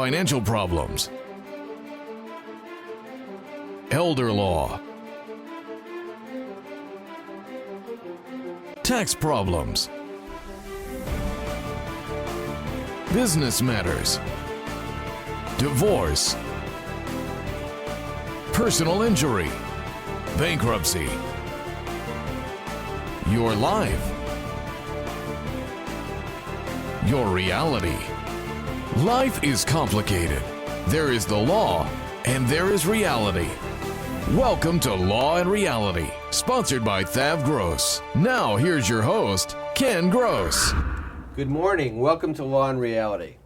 financial problems, elder law, tax problems, business matters, divorce, personal injury, bankruptcy, your life, your reality. Life is complicated. There is the law and there is reality. Welcome to Law and Reality, sponsored by Thav Gross. Now here's your host, Ken Gross. Good morning. Welcome to Law and Reality.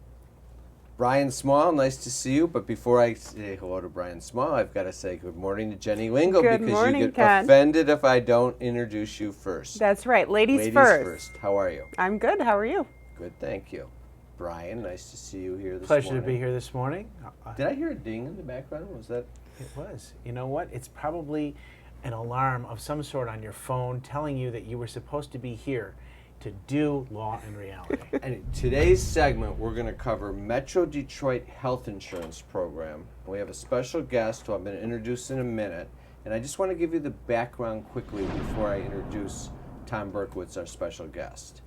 Brian Small, nice to see you. But before I say hello to Brian Small, I've got to say good morning to Jenny Lingo Good because morning, you get Ken. offended if I don't introduce you first. That's right. Ladies Ladies first. How are you? I'm good. How are you? Good, thank you. Brian, nice to see you here this Pleasure morning. to be here this morning. Did I hear a ding in the background? Was that? It was. You know what? It's probably an alarm of some sort on your phone telling you that you were supposed to be here to do Law and Reality. And in today's segment, we're going to cover Metro Detroit Health Insurance Program. We have a special guest who I'm going to introduce in a minute. And I just want to give you the background quickly before I introduce Tom Berkowitz, our special guest.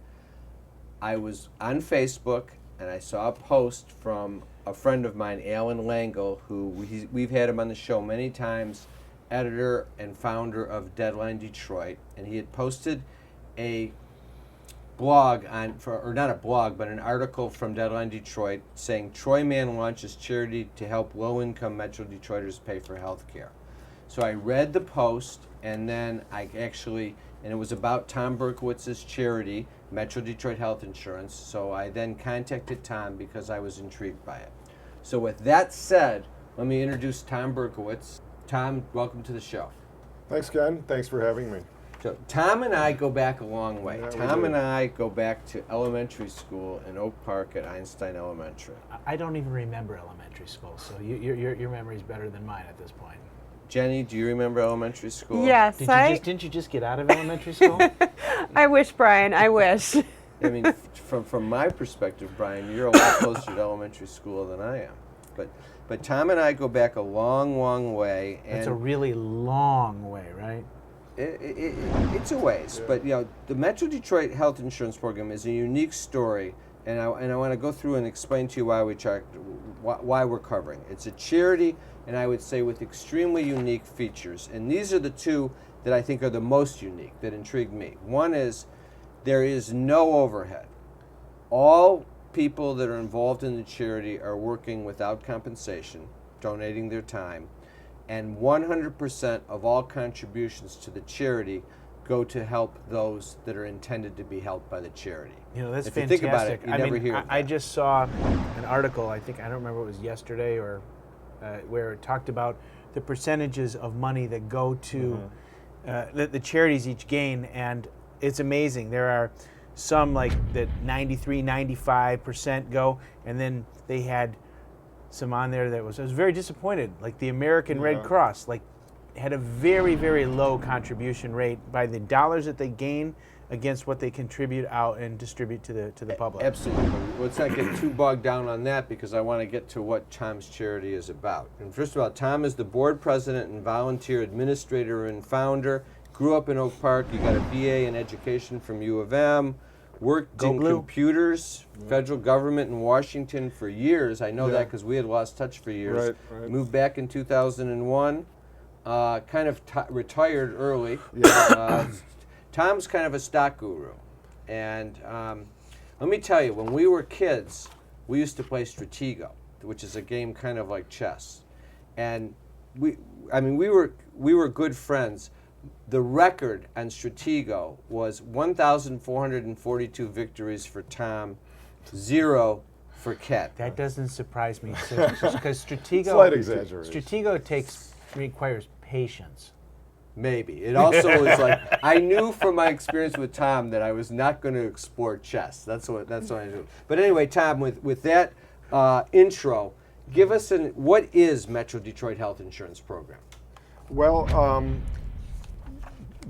I was on Facebook and I saw a post from a friend of mine, Alan Langle, who we've had him on the show many times, editor and founder of Deadline Detroit, and he had posted a blog or not a blog, but an article from Deadline Detroit saying Troy Mann launches charity to help low-income Metro Detroiters pay for health care. So I read the post, and then and it was about Tom Berkowitz's charity, Metro Detroit Health Insurance. So I then contacted Tom because I was intrigued by it. So with that said, let me introduce Tom Berkowitz. Tom, welcome to the show. Thanks, Ken. Thanks for having me. So Tom and I go back a long way. Yeah, we Tom do. and I go back to elementary school in Oak Park at Einstein Elementary. I don't even remember elementary school, so your memory is better than mine at this point. Jenny, do you remember elementary school? Yes, Didn't you just get out of elementary school? I wish, Brian. I wish. I mean, from my perspective, Brian, you're a lot closer to elementary school than I am. But Tom and I go back a long, long way. And That's a really long way, right? it's a ways. But the Metro Detroit Health Insurance Program is a unique story, and I want to go through and explain to you why we're covering. It's a charity, and I would say with extremely unique features. And these are the two that I think are the most unique, that intrigue me. One is there is no overhead. All people that are involved in the charity are working without compensation, donating their time, and 100% of all contributions to the charity go to help those that are intended to be helped by the charity. You know, that's if you fantastic. think about it, you never hear of I that. just saw an article, I don't remember if it was yesterday or where it talked about the percentages of money that go to the charities each gain, and it's amazing. There are some like that 93, 95% go, and then they had some on there that I was very disappointed. Like the American Red Cross, had a very, very low contribution rate by the dollars that they gain against what they contribute out and distribute to the public. Absolutely. Let's not get too bogged down on that because I want to get to what Tom's charity is about. And first of all, Tom is the board president and volunteer administrator and founder. Grew up in Oak Park. You got a BA in education from U of M. Worked in computers, federal government in Washington for years. I know that because we had lost touch for years. Right. Moved back in 2001. Kind of retired early. Tom's kind of a stock guru. And let me tell you, when we were kids, we used to play Stratego, which is a game kind of like chess. And we were good friends. The record on Stratego was 1,442 victories for Tom, 0 for Ken. That doesn't surprise me because Slight exaggeration. Stratego requires patience. Maybe. It also was like, I knew from my experience with Tom that I was not going to explore chess. That's what I do. But anyway, Tom, with that intro, give us what is Metro Detroit Health Insurance Program? Well,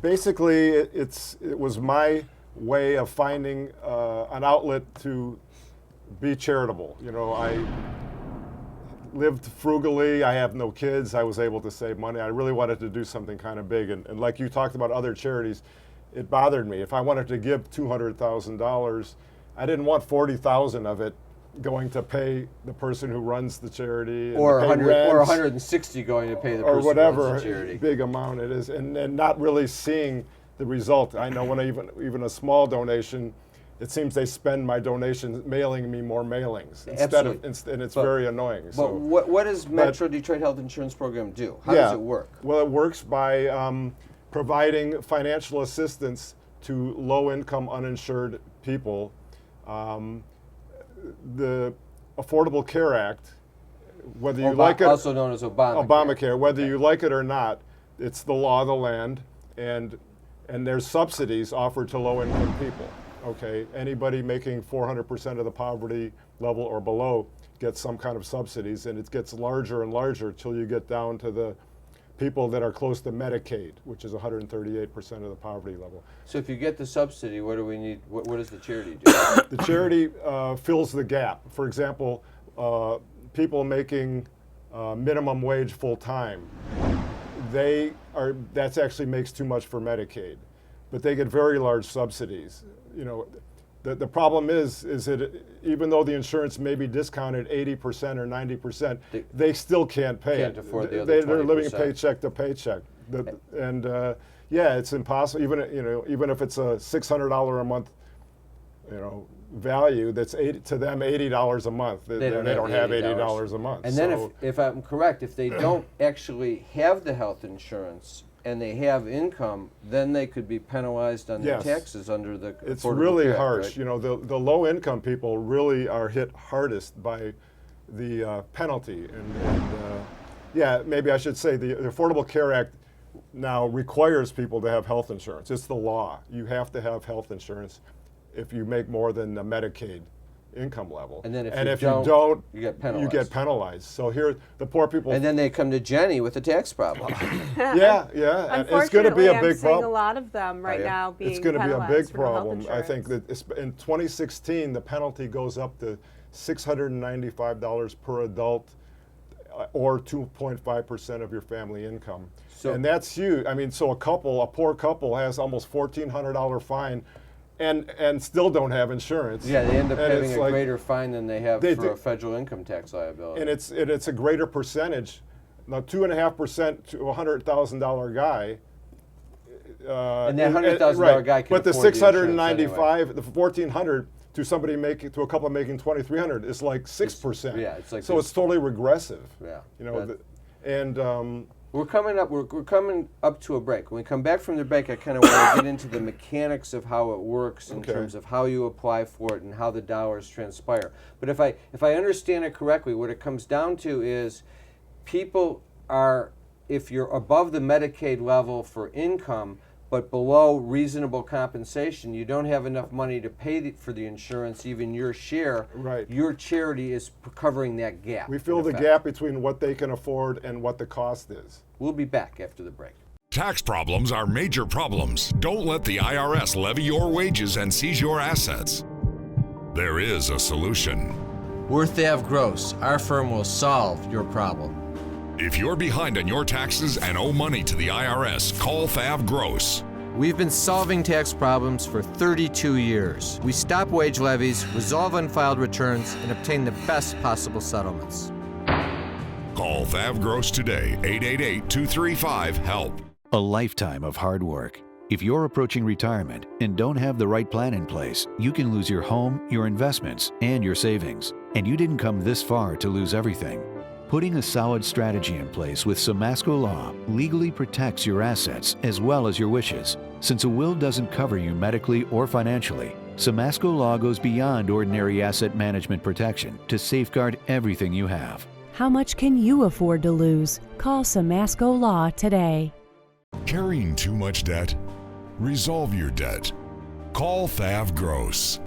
basically, it was my way of finding an outlet to be charitable. You know, lived frugally. I have no kids. I was able to save money. I really wanted to do something kind of big. And like you talked about other charities, it bothered me. If I wanted to give $200,000, I didn't want 40,000 of it going to pay the person who runs the charity, and Or to pay 100, rent, or 160 going to pay the or person whatever who runs the charity. big amount it is, and not really seeing the result. I know when even a small donation, it seems they spend my donation mailing me more mailings Absolutely. and it's But- very annoying. But So what does Metro Detroit Health Insurance Program do? How yeah, does it work? Well, it works by providing financial assistance to low-income uninsured people. The Affordable Care Act, whether you like it, Also known as Obamacare. Obamacare, whether you like it or not, it's the law of the land, and there's subsidies offered to low-income people. Okay, anybody making 400% of the poverty level or below gets some kind of subsidies, and it gets larger and larger till you get down to the people that are close to Medicaid, which is 138% of the poverty level. So if you get the subsidy, what do we need? What does the charity do? The charity fills the gap. For example, people making minimum wage full time, that actually makes too much for Medicaid, but they get very large subsidies. You know, the problem is that even though the insurance may be discounted 80% or 90%, they still can't pay Can't it. afford the other They're living 20%. paycheck to paycheck, yeah, it's impossible. Even if it's a $600 a month, value, that's to them $80 a month. They don't have $80 a month. And then if I'm correct, if they don't actually have the health insurance and they have income, then they could be penalized on their Yes. taxes under the It's Affordable really Care Act, harsh. right? The low income people really are hit hardest by the penalty. Yeah, maybe I should say the Affordable Care Act now requires people to have health insurance. It's the law. You have to have health insurance if you make more than the Medicaid income level. And then if you you don't, you get penalized. You get penalized. So here, the poor people. And then they come to Jenny with a tax problem. yeah, and it's going to be Unfortunately, a I'm big seeing problem. a lot of them right yeah? now being It's going to be a penalized big for no health problem. I think insurance. that in 2016, the penalty goes up to $695 per adult, or 2.5% of your family income. So- and that's huge. I mean, so a poor couple has almost $1,400 fine and still don't have insurance. Yeah, they end up And having it's a like- greater fine than they have They for do. a federal income tax liability. and it's a greater percentage. Now, 2.5% to a $100,000 guy. And that $100,000 guy can But the afford the insurance 695, the 1,400 to somebody to a couple making 2,300 is like 6%. yeah, it's like so this- it's totally regressive. Yeah, and We're coming up to a break. When we come back from the break, I kind of want to get into the mechanics of how it works in Okay. terms of how you apply for it and how the dollars transpire. But if I understand it correctly, what it comes down to is people are, if you're above the Medicaid level for income but below reasonable compensation, you don't have enough money to pay for the insurance, even your share. Right. Your charity is covering that gap. we in fill the effect. gap between what they can afford and what the cost is. We'll be back after the break. Tax problems are major problems. Don't let the IRS levy your wages and seize your assets. There is a solution. Worth Ave Gross, our firm will solve your problem. If you're behind on your taxes and owe money to the IRS, call Thav Gross. We've been solving tax problems for 32 years. We stop wage levies, resolve unfiled returns, and obtain the best possible settlements. Call Thav Gross today, 888-235-HELP. A lifetime of hard work. If you're approaching retirement and don't have the right plan in place, you can lose your home, your investments, and your savings. And you didn't come this far to lose everything. Putting a solid strategy in place with Samasco Law legally protects your assets as well as your wishes. Since a will doesn't cover you medically or financially, Samasco Law goes beyond ordinary asset management protection to safeguard everything you have. How much can you afford to lose? Call Samasco Law today. Carrying too much debt? Resolve your debt. Call Thav Gross.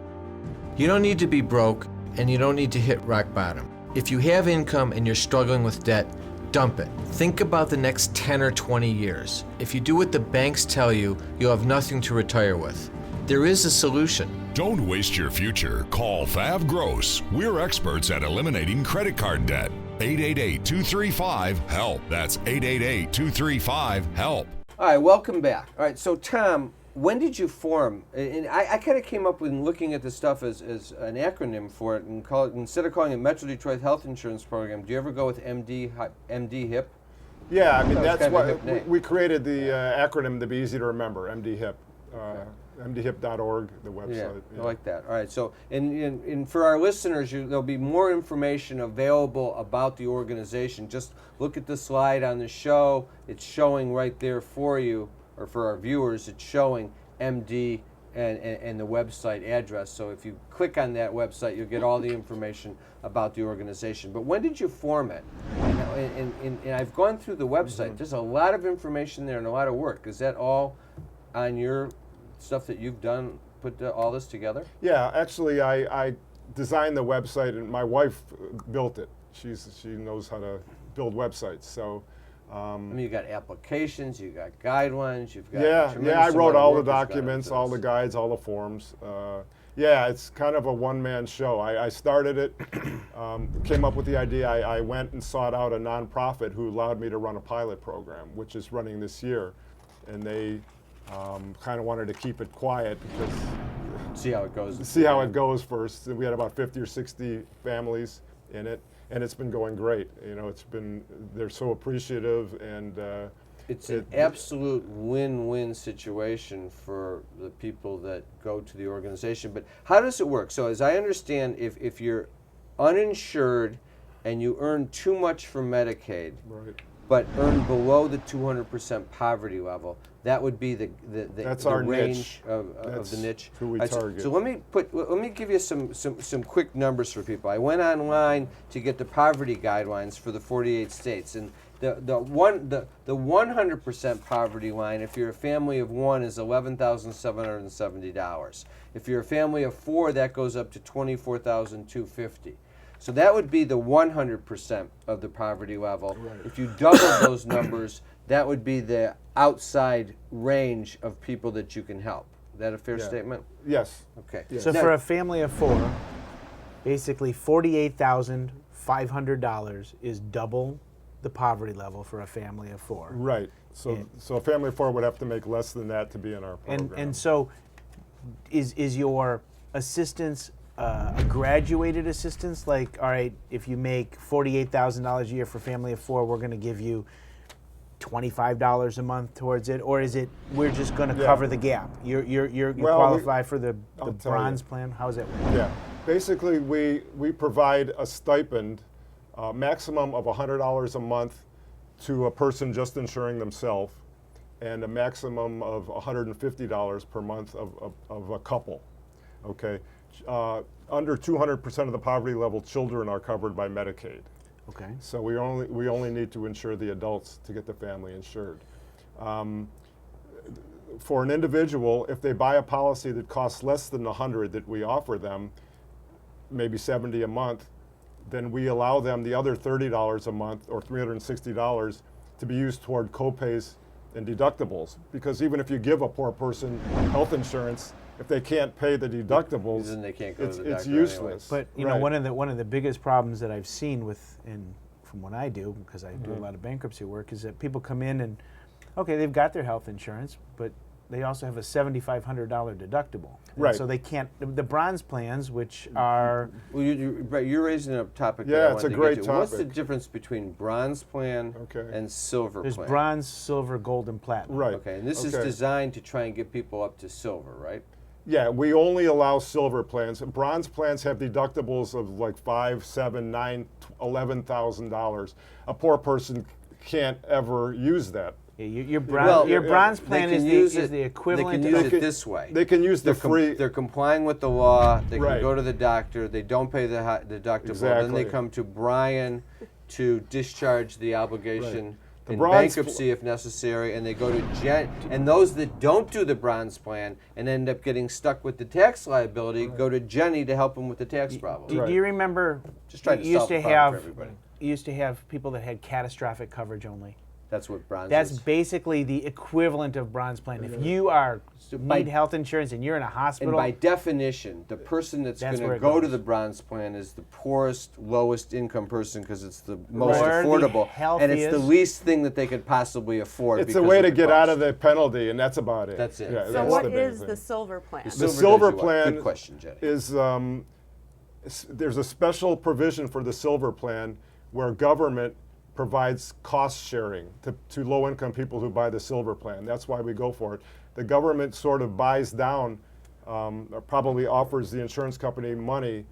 You don't need to be broke, and you don't need to hit rock bottom. If you have income and you're struggling with debt, dump it. Think about the next 10 or 20 years. If you do what the banks tell you, you'll have nothing to retire with. There is a solution. Don't waste your future. Call Thav Gross. We're experts at eliminating credit card debt. 888-235-HELP. That's 888-235-HELP. All right, welcome back. All right, so Tom, when did you form? And I kind of came up with looking at this stuff as an acronym for it, and call it, instead of calling it Metro Detroit Health Insurance Program, do you ever go with MD HIP? Yeah, I mean, That was that's kind of a why hip name. we created the acronym to be easy to remember, MD HIP. MDHIP.org, the website. Yeah, I like that. All right, so and for our listeners, there'll be more information available about the organization. Just look at the slide on the show. It's showing right there for you, or for our viewers, it's showing MD and the website address. So if you click on that website, you'll get all the information about the organization. But when did you form it? And I've gone through the website. There's a lot of information there and a lot of work. Is that all on your stuff that you've done, put all this together? Yeah, actually, I designed the website, and my wife built it. She knows how to build websites. So, I mean, you got applications, you got guidelines, you've got yeah, tremendous I wrote amount of all the work that's gone documents, into all the this. guides, all the forms. Yeah, it's kind of a one-man show. I started it, came up with the idea. I went and sought out a nonprofit who allowed me to run a pilot program, which is running this year, and they kind of wanted to keep it quiet because See how it goes. see how it goes first. We had about 50 or 60 families in it, and it's been going great. You know, they're so appreciative, and It's an absolute win-win situation for the people that go to the organization. But how does it work? So as I understand, if you're uninsured and you earn too much from Medicaid, right. but earn below the 200% poverty level, that would be the That's the our range niche. of That's the niche. who we All right, target. So let me give you some quick numbers for people. I went online to get the poverty guidelines for the 48 states, and the 100% poverty line, if you're a family of one, is $11,770. If you're a family of four, that goes up to $24,250. So that would be the 100% of the poverty level. Right. If you double those numbers, that would be the outside range of people that you can help. Is that a fair Yeah. statement? Yes. Okay. Yeah. So Now- for a family of four, basically $48,500 is double the poverty level for a family of four. Right. So a family of four would have to make less than that to be in our program. And so is your assistance a graduated assistance? Like, all right, if you make $48,000 a year for a family of four, we're going to give you $25 a month towards it, or is it we're just going to Yeah. cover the gap? You Well, qualify for the I'll tell bronze you. plan. How does that work? Yeah. Basically, we provide a stipend, maximum of $100 a month to a person just insuring themselves, and a maximum of $150 per month of a couple. Okay. Under 200% of the poverty level, children are covered by Medicaid. Okay. So we only need to insure the adults to get the family insured. For an individual, if they buy a policy that costs less than the $100 that we offer them, maybe $70 a month, then we allow them the other $30 a month or $360 to be used toward copays and deductibles. Because even if you give a poor person health insurance, if they can't pay the deductibles, Then they can't go to the it's doctor useless. But you know, Right. one of the biggest problems that I've seen from what I do, because I do a lot of bankruptcy work, is that people come in and okay, they've got their health insurance, but they also have a $7,500 deductible. And Right. so they can't. The bronze plans, which are Well, you're raising a topic. Yeah, that I it's a wanted to great get to. What's the topic. difference between bronze plan Okay. and silver there's plan? bronze, silver, gold, and platinum. Right. Okay, and this is Okay. designed to try and get people up to silver, right? Yeah, we only allow silver plans. Bronze plans have deductibles of like $5,000, $7,000, $9,000, $11,000. A poor person can't ever use that. Yeah, your bronze plan they is can the, use is it, the equivalent. They can use of, it this way. They can use the free. They're complying with the law. They can Right. go to the doctor. They don't pay the deductible. Then they Exactly. come to Brian to discharge the obligation Right. The in bronze bankruptcy if necessary, and they go to Jen. And those that don't do the bronze plan and end up getting stuck with the tax liability go to Jenny to help them with the tax problem. do you remember? Just trying to you used solve to the problem have for everybody. you used to have people that had catastrophic coverage only. That's what bronze That's is. basically the equivalent of bronze plan. If you are need health insurance and you're in a hospital, And by definition, the person that's going where to it go to goes. the bronze plan is the poorest, lowest income person because it's the most Or the affordable, and it's the healthiest. least thing that they could possibly afford. It's a because way of to the get out cost. of the penalty, and that's about it. That's it. Yeah, So So that's what the big is thing. the silver plan? The does silver you what? plan Good question, Jenny. is there's a special provision for the silver plan where government provides cost sharing to low-income people who buy the silver plan. That's why we go for it. The government sort of buys down, or probably offers the insurance company money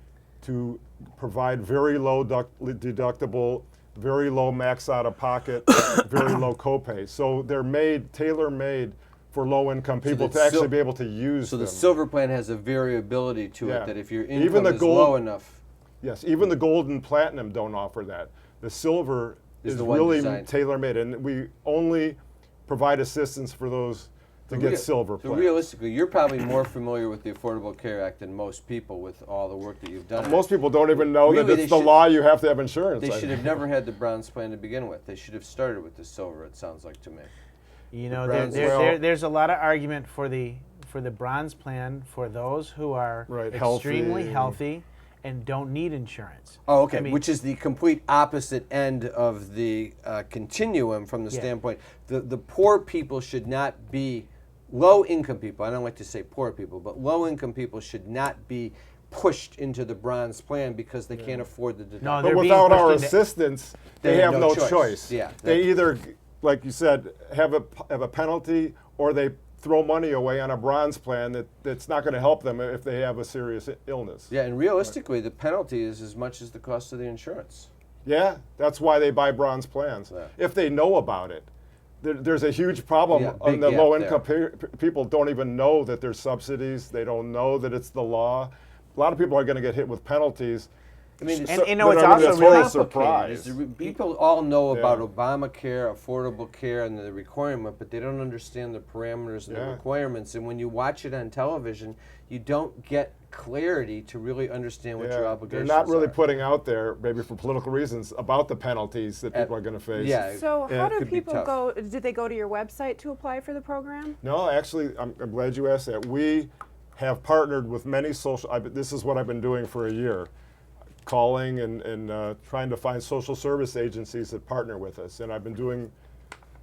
to provide very low deductible, very low max out-of-pocket, very low copay. So they're tailor-made for low-income people the to actually sil- be able to use So them. the silver plan has a variability to Yeah. it that if your Even income the is gold- low enough, Yes, even the gold and platinum don't offer that. The silver Is is the one really designed. tailor-made, and we only provide assistance for those to get silver So plans. realistically, you're probably more familiar with the Affordable Care Act than most people with all the work that you've done. Most people don't even know Really, that they it's the should- law you have to have insurance. They I should mean. have never had the bronze plan to begin with. They should have started with the silver, it sounds like to me. you know, bronze- there's a lot of argument for the bronze plan for those who are Right, extremely healthy. healthy and don't need insurance. Oh, okay. I mean, Which is the complete opposite end of the continuum from the standpoint. The poor people should not be, low income people, I don't like to say poor people, but low income people should not be pushed into the bronze plan because they can't afford the deductible. No, But they're being without pushed our into- assistance, They they have have no no choice. choice. Yeah, They that- either, like you said, have a penalty, or they throw money away on a bronze plan that's not going to help them if they have a serious illness. Yeah, and realistically, the penalty is as much as the cost of the insurance. Yeah, that's why they buy bronze plans. Yeah. If they know about it. There's a huge problem. Yeah, On big the gap low-income people don't even know that there's subsidies. They don't know that it's the law. A lot of people are going to get hit with penalties. I mean, And you know, it's They're under also this whole really surprise. is people all know about Yeah. Obamacare, Affordable Care, and the requirement, but they don't understand the parameters and the Yeah. requirements. And when you watch it on television, you don't get clarity to really understand what your Yeah, obligations they're not really are. putting out there, maybe for political reasons, about the penalties that people are going to face. Yeah. So Yeah, how it do could be people tough. go? Did they go to your website to apply for the program? No, actually, I'm glad you asked that. We have partnered with many this is what I've been doing for a year, calling and trying to find social service agencies that partner with us. And I've been doing,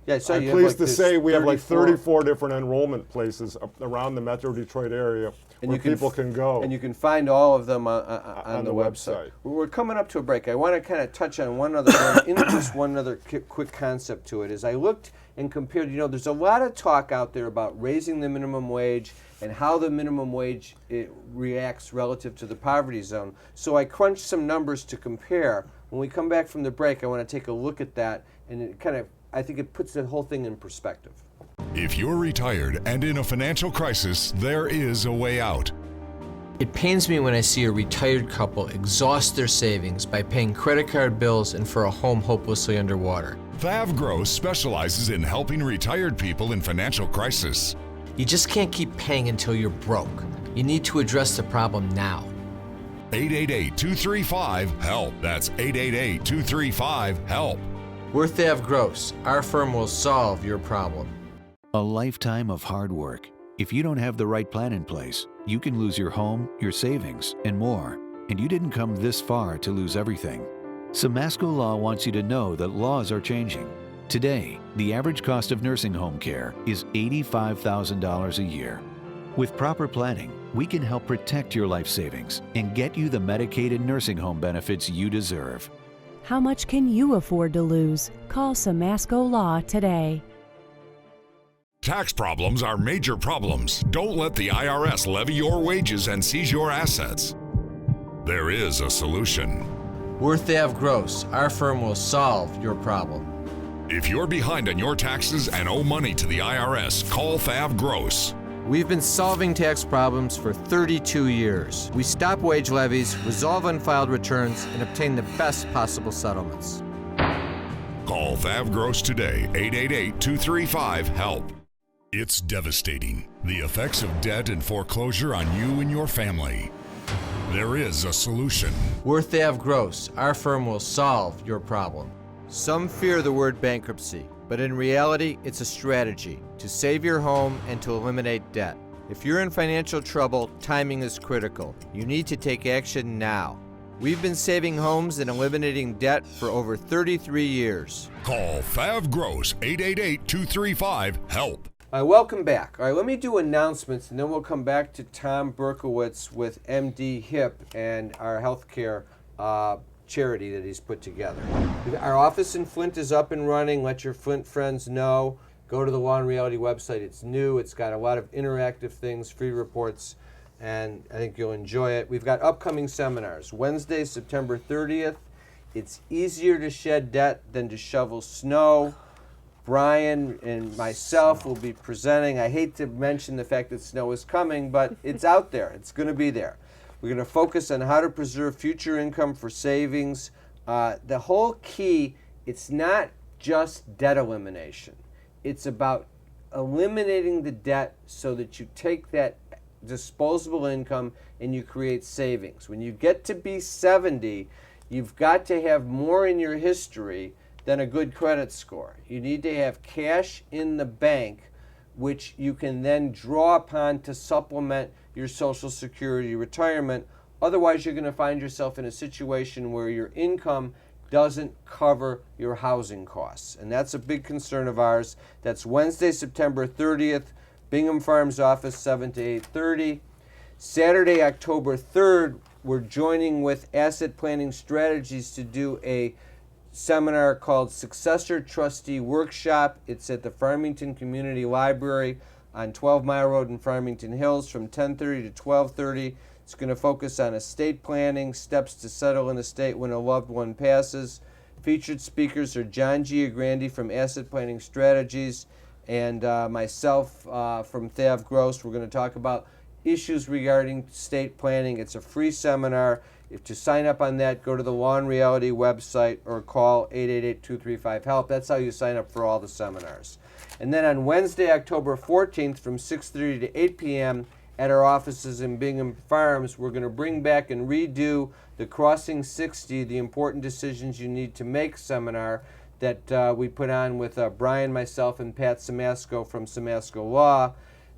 Yeah, so I'm you have pleased like to this say we have like 34 34 different enrollment places around the Metro Detroit area where people can go. And you can find all of them on On the the website. website. We're coming up to a break. I want to kind of touch on one other, introduce one other quick concept to it. As I looked and compared, you know, there's a lot of talk out there about raising the minimum wage and how the minimum wage reacts relative to the poverty zone. So I crunched some numbers to compare. When we come back from the break, I want to take a look at that, and it kind of, I think it puts the whole thing in perspective. If you're retired and in a financial crisis, there is a way out. It pains me when I see a retired couple exhaust their savings by paying credit card bills and for a home hopelessly underwater. Thav Gross specializes in helping retired people in financial crisis. You just can't keep paying until you're broke. You need to address the problem now. 888-235-HELP. That's 888-235-HELP. We're Thav Gross. Our firm will solve your problem. A lifetime of hard work. If you don't have the right plan in place, you can lose your home, your savings, and more. And you didn't come this far to lose everything. Samasco Law wants you to know that laws are changing. Today, the average cost of nursing home care is $85,000 a year. With proper planning, we can help protect your life savings and get you the Medicaid and nursing home benefits you deserve. How much can you afford to lose? Call Samasco Law today. Tax problems are major problems. Don't let the IRS levy your wages and seize your assets. There is a solution. We're Thav Gross. Our firm will solve your problem. If you're behind on your taxes and owe money to the IRS, call Thav Gross. We've been solving tax problems for 32 years. We stop wage levies, resolve unfiled returns, and obtain the best possible settlements. Call Thav Gross today, 888-235-HELP. It's devastating, the effects of debt and foreclosure on you and your family. There is a solution. We're Thav Gross. Our firm will solve your problem. Some fear the word bankruptcy, but in reality, it's a strategy to save your home and to eliminate debt. If you're in financial trouble, timing is critical. You need to take action now. We've been saving homes and eliminating debt for over 33 years. Call Fav Gross 888-235-HELP. All right, welcome back. All right, let me do announcements, and then we'll come back to Tom Berkowitz with MD HIP and our healthcare charity that he's put together. Our office in Flint is up and running. Let your Flint friends know. Go to the Law and Reality website. It's new. It's got a lot of interactive things, free reports, and I think you'll enjoy it. We've got upcoming seminars. Wednesday, September 30th. It's easier to shed debt than to shovel snow. Brian and myself will be presenting. I hate to mention the fact that snow is coming, but it's out there. It's going to be there. We're going to focus on how to preserve future income for savings. The whole key, it's not just debt elimination. It's about eliminating the debt so that you take that disposable income and you create savings. When you get to be 70, you've got to have more in your history than a good credit score. You need to have cash in the bank, which you can then draw upon to supplement your Social Security retirement. Otherwise, you're going to find yourself in a situation where your income doesn't cover your housing costs. And that's a big concern of ours. That's Wednesday, September 30th, Bingham Farms office, 7 to 8:30. Saturday, October 3rd, we're joining with Asset Planning Strategies to do a seminar called Successor Trustee Workshop. It's at the Farmington Community Library on 12 Mile Road in Farmington Hills from 10:30 to 12:30. It's going to focus on estate planning, steps to settle an estate when a loved one passes. Featured speakers are John Giagrandi from Asset Planning Strategies and myself from Thav Gross. We're going to talk about issues regarding estate planning. It's a free seminar. If to sign up on that, go to the Law and Reality website or call 888-235-HELP. That's how you sign up for all the seminars. And then on Wednesday, October 14th from 6:30 to 8 p.m. at our offices in Bingham Farms, we're going to bring back and redo the Crossing 60, the Important Decisions You Need to Make seminar that we put on with Brian, myself, and Pat Samasco from Samasco Law.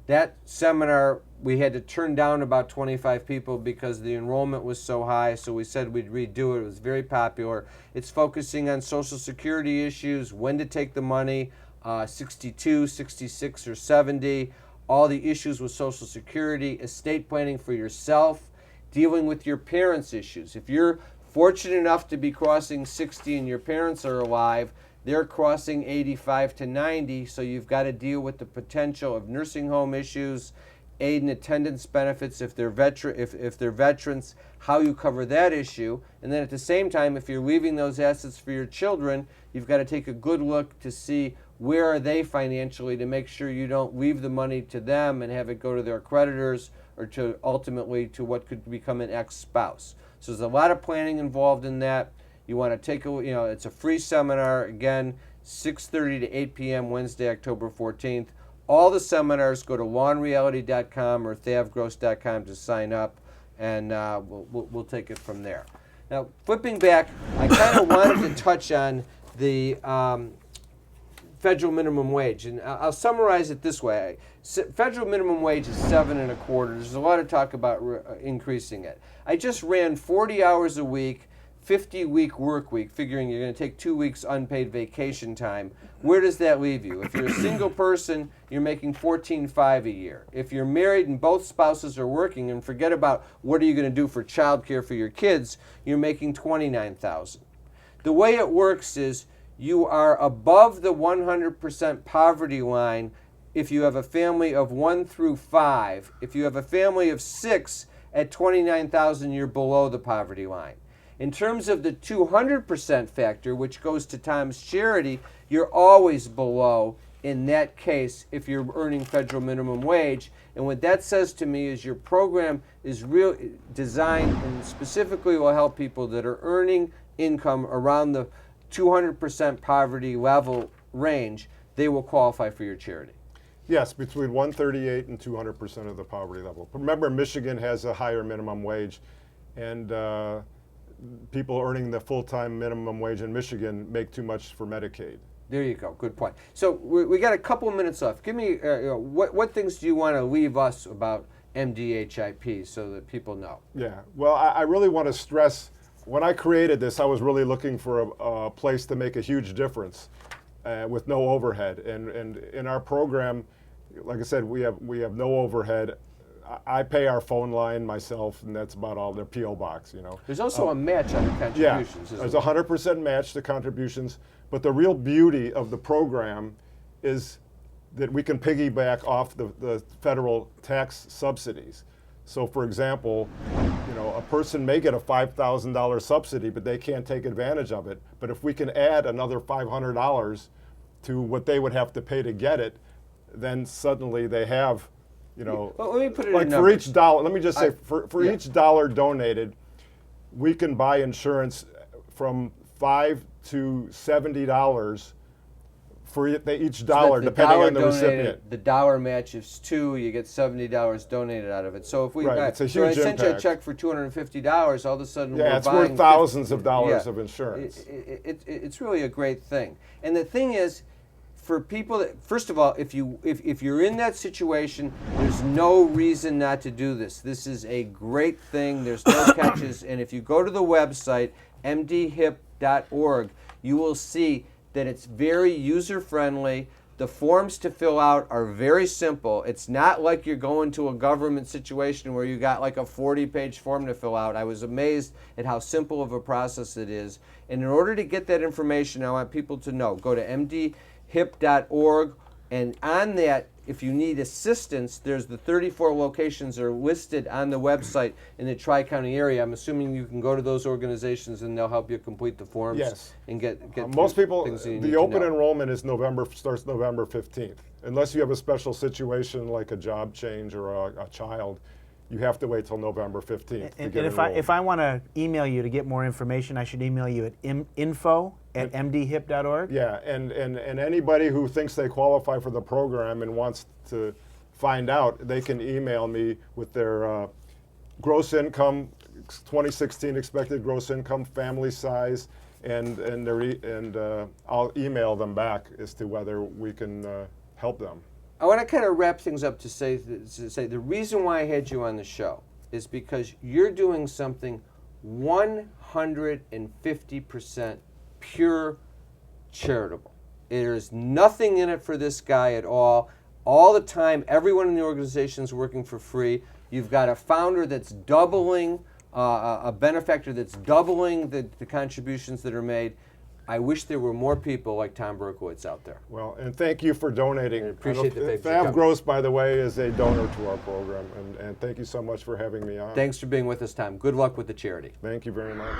That seminar, we had to turn down about 25 people because the enrollment was so high, so we said we'd redo it. It was very popular. It's focusing on Social Security issues, when to take the money, 62, 66, or 70, all the issues with Social Security, estate planning for yourself, dealing with your parents' issues. If you're fortunate enough to be crossing 60 and your parents are alive, they're crossing 85 to 90, so you've got to deal with the potential of nursing home issues, aid and attendance benefits if they're veterans, how you cover that issue. And then at the same time, if you're leaving those assets for your children, you've got to take a good look to see where are they financially to make sure you don't leave the money to them and have it go to their creditors or to ultimately to what could become an ex-spouse. So there's a lot of planning involved in that. You want to take a, it's a free seminar, again, 6:30 to 8 p.m. Wednesday, October 14th. All the seminars, go to lawandreality.com or thavgross.com to sign up, and we'll take it from there. Now, flipping back, I kind of wanted to touch on the federal minimum wage, and I'll summarize it this way. Federal minimum wage is $7.25. There's a lot of talk about increasing it. I just ran 40 hours a week, 50-week work week, figuring you're going to take 2 weeks unpaid vacation time. Where does that leave you? If you're a single person, you're making $14,500 a year. If you're married and both spouses are working, and forget about what are you going to do for childcare for your kids, you're making $29,000. The way it works is you are above the 100% poverty line if you have a family of 1 through 5. If you have a family of 6 at $29,000, you're below the poverty line. In terms of the 200% factor, which goes to Tom's charity, you're always below in that case if you're earning federal minimum wage. And what that says to me is your program is designed and specifically will help people that are earning income around the 200% poverty level range. They will qualify for your charity. Yes, between 138 and 200% of the poverty level. Remember, Michigan has a higher minimum wage, and people earning the full-time minimum wage in Michigan make too much for Medicaid. There you go. Good point. So we got a couple of minutes left. Give me what things do you want to leave us about MDHIP so that people know? Yeah. Well, I really want to stress, when I created this, I was really looking for a place to make a huge difference with no overhead. And in our program, like I said, we have no overhead. I pay our phone line myself, and that's about all. Their P.O. box, you know. There's also a match on the contributions. Yeah, there's a 100% match to contributions. But the real beauty of the program is that we can piggyback off the federal tax subsidies. So, for example, you know, a person may get a $5,000 subsidy, but they can't take advantage of it. But if we can add another $500 to what they would have to pay to get it, then suddenly they have, you know, well, let me put it like in for numbers. each dollar. Let me just say, for yeah. each dollar donated, we can buy insurance from $5 to $70 for each dollar, depending on the recipient. The dollar match is $2, you get $70 donated out of it. So if we It's a so I huge sent you a impact. check for $250, all of a sudden we're Yeah, it's buying worth thousands of dollars yeah. of insurance. It's really a great thing. And the thing is, for people that, first of all, if you're in that situation, there's no reason not to do this. This is a great thing. There's no catches. And if you go to the website, mdhip.org, you will see that it's very user-friendly. The forms to fill out are very simple. It's not like you're going to a government situation where you got like a 40-page form to fill out. I was amazed at how simple of a process it is. And in order to get that information, I want people to know, go to mdhip.org, and on that, if you need assistance, there's the 34 locations are listed on the website in the Tri-County area. I'm assuming you can go to those organizations and they'll help you complete the forms. Yes. And get most people, things that you need the to open know. enrollment is starts November 15th. Unless you have a special situation like a job change or a child, you have to wait till November 15th to And get enrolled. if I want to email you to get more information, I should email you at info@mdhip.org? Yeah, and anybody who thinks they qualify for the program and wants to find out, they can email me with their gross income, 2016 expected gross income, family size, and I'll email them back as to whether we can help them. I want to kind of wrap things up to say the reason why I had you on the show is because you're doing something 150% pure charitable. There's nothing in it for this guy at all. All the time, everyone in the organization is working for free. You've got a founder that's doubling, a benefactor that's doubling the contributions that are made. I wish there were more people like Tom Berkowitz out there. Well, and thank you for donating. I appreciate the faith. Fav Gross, by the way, is a donor to our program, and thank you so much for having me on. Thanks for being with us, Tom. Good luck with the charity. Thank you very much.